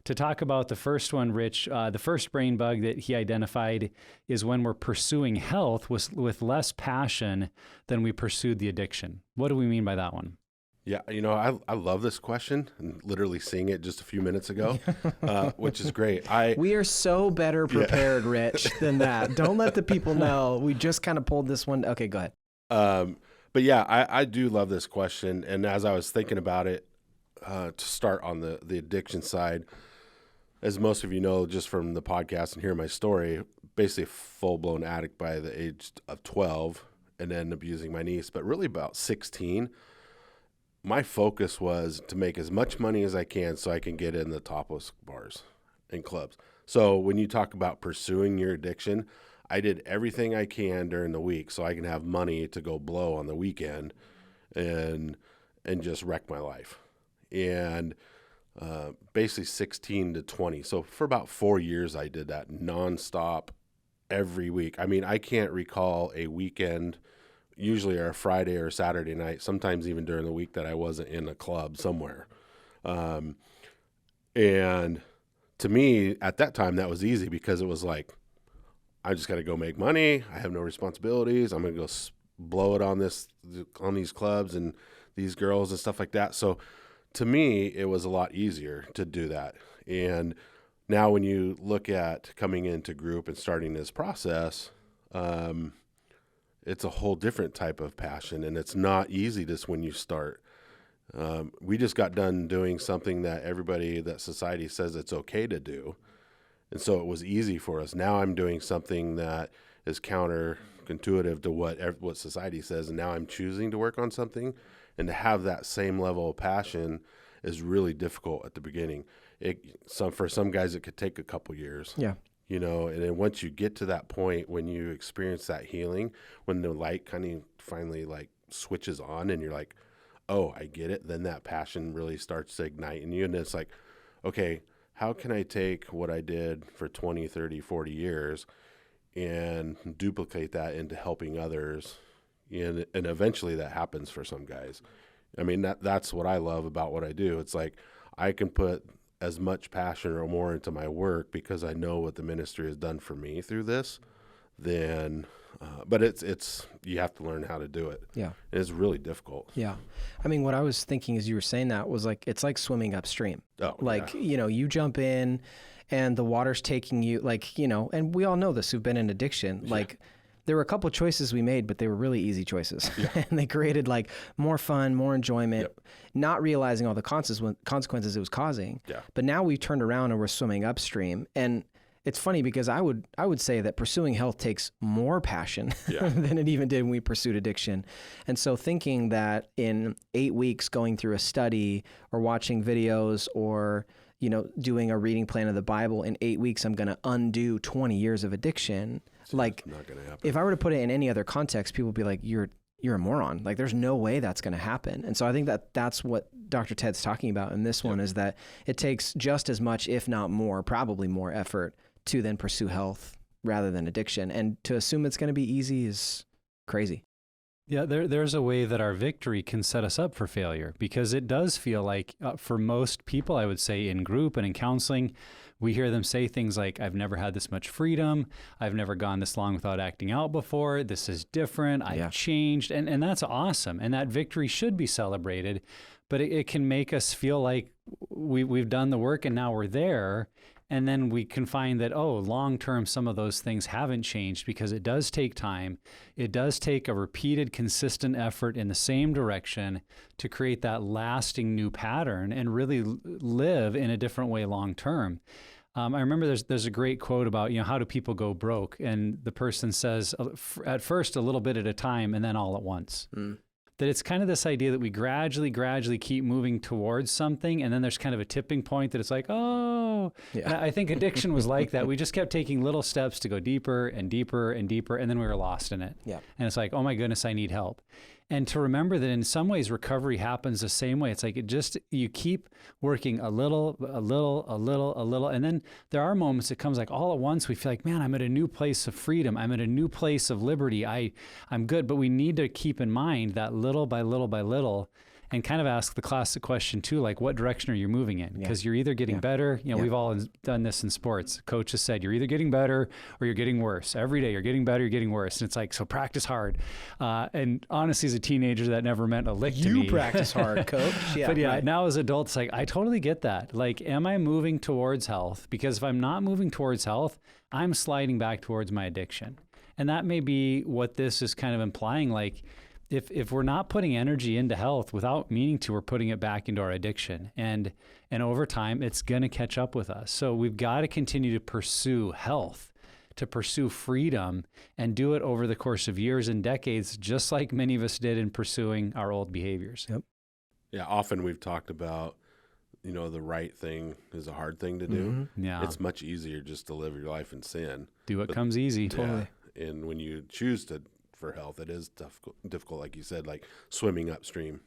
to talk about the first one, Rich, the first brain bug that he identified is when we're pursuing health with less passion than we pursued the addiction. What do we mean by that one? Yeah, I love this question, and literally seeing it just a few minutes ago, which is great. We are so better prepared, Rich, than that. Don't let the people know. We just kind of pulled this one. Okay, go ahead. But yeah, I do love this question. And as I was thinking about it, to start on the addiction side, as most of you know, just from the podcast and hearing my story, basically a full-blown addict by the age of 12 and then abusing my niece. But really about 16, my focus was to make as much money as I can so I can get in the topless bars and clubs. So when you talk about pursuing your addiction, I did everything I can during the week so I can have money to go blow on the weekend and just wreck my life. And basically 16 to 20. So for about 4 years, I did that nonstop every week. I mean, I can't recall a weekend, usually a Friday or Saturday night, sometimes even during the week, that I wasn't in a club somewhere. And to me, at that time, that was easy because it was like, I just got to go make money. I have no responsibilities. I'm going to go blow it on these clubs and these girls and stuff like that. So to me, it was a lot easier to do that. And now when you look at coming into group and starting this process, it's a whole different type of passion, and it's not easy just when you start. We just got done doing something that society says it's okay to do. And so it was easy for us. Now I'm doing something that is counterintuitive to what society says, and now I'm choosing to work on something. And to have that same level of passion is really difficult at the beginning. For some guys, it could take a couple years. Yeah. And then once you get to that point, when you experience that healing, when the light kind of finally like switches on and you're like, oh, I get it, then that passion really starts to ignite in you. And it's like, okay, how can I take what I did for 20, 30, 40 years and duplicate that into helping others? And eventually that happens for some guys. I mean, that's what I love about what I do. It's like I can put as much passion or more into my work because I know what the ministry has done for me through this. But it's you have to learn how to do it. Yeah. And it's really difficult. Yeah. I mean, what I was thinking as you were saying that was like, it's like swimming upstream. Oh, like, yeah. You jump in and the water's taking you like, and we all know this who've been in addiction, like there were a couple of choices we made, but they were really easy choices. Yeah. And they created like more fun, more enjoyment, not realizing all the consequences it was causing. Yeah. But now we turned around and we're swimming upstream. And it's funny because I would say that pursuing health takes more passion than it even did when we pursued addiction. And so thinking that in 8 weeks going through a study or watching videos or, doing a reading plan of the Bible, in 8 weeks, I'm going to undo 20 years of addiction. Like, not gonna happen. If I were to put it in any other context, people would be like, you're a moron. Like, there's no way that's going to happen. And so I think that's what Dr. Ted's talking about in this one, is that it takes just as much, if not more, probably more effort to then pursue health rather than addiction. And to assume it's going to be easy is crazy. Yeah, there's a way that our victory can set us up for failure, because it does feel like for most people, I would say in group and in counseling, we hear them say things like, I've never had this much freedom. I've never gone this long without acting out before. This is different. I've changed. And that's awesome. And that victory should be celebrated, but it can make us feel like we've done the work and now we're there. And then we can find that, long-term, some of those things haven't changed, because it does take time. It does take a repeated, consistent effort in the same direction to create that lasting new pattern and really live in a different way long-term. I remember there's a great quote about, how do people go broke? And the person says, at first, a little bit at a time, and then all at once. That it's kind of this idea that we gradually keep moving towards something, and then there's kind of a tipping point that it's like, I think addiction was like that. We just kept taking little steps to go deeper and deeper and deeper, and then we were lost in it. Yeah. And it's like, oh my goodness, I need help. And to remember that in some ways recovery happens the same way. It's like you keep working a little, and then there are moments it comes like all at once we feel like, man, I'm at a new place of freedom. I'm at a new place of liberty. I'm good, but we need to keep in mind that little by little by little. and kind of ask the classic question too, like what direction are you moving in? Because you're either getting better, we've all done this in sports. Coach has said, you're either getting better or you're getting worse. Every day you're getting better, you're getting worse. And it's like, so practice hard. And honestly, as a teenager, that never meant a lick to me. You practice hard, coach. But now as adults, like I totally get that. Like, am I moving towards health? Because if I'm not moving towards health, I'm sliding back towards my addiction. And that may be what this is kind of implying. Like, if we're not putting energy into health without meaning to, we're putting it back into our addiction. And over time, it's going to catch up with us. So we've got to continue to pursue health, to pursue freedom, and do it over the course of years and decades, just like many of us did in pursuing our old behaviors. Yep. Yeah, often we've talked about, the right thing is a hard thing to do. Yeah. It's much easier just to live your life in sin. Do what comes easy. Totally. Yeah. And when you choose for health, it is difficult, like you said, like swimming upstream.